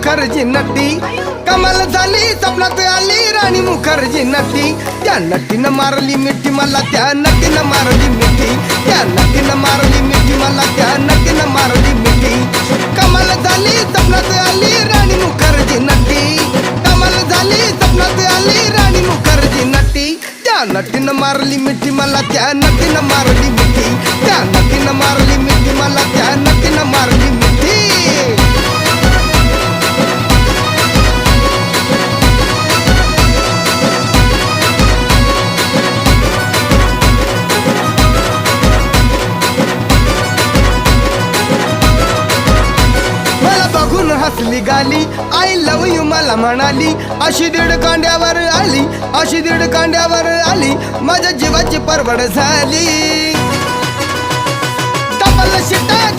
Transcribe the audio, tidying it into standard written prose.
मुखर्जी नटी कमाल झाली स्वप्नात आली राणी मुखर्जी नटी त्या नटीनं मारली मिठी मला त्या नटीनं मारली मिठी त्या नटीनं मारली मिठी मला त्या नटीनं मारली मिठी कमाल झाली स्वप्नात आली राणी मुखर्जी नटी कमाल झाली स्वप्नात आली राणी मुखर्जी नटी त्या नटीनं मारली मिठी मला त्या नटीनं मारली मिठी त्या नटीनं मारली मिठी मला त्या नटीनं मारली मिठी हसली गाली आय लव यू मला म्हणाली अशी दीड कांड्यावर आली अशी दीड कांड्यावर आली माझ्या जीवाची परवड झाली डबल शिटा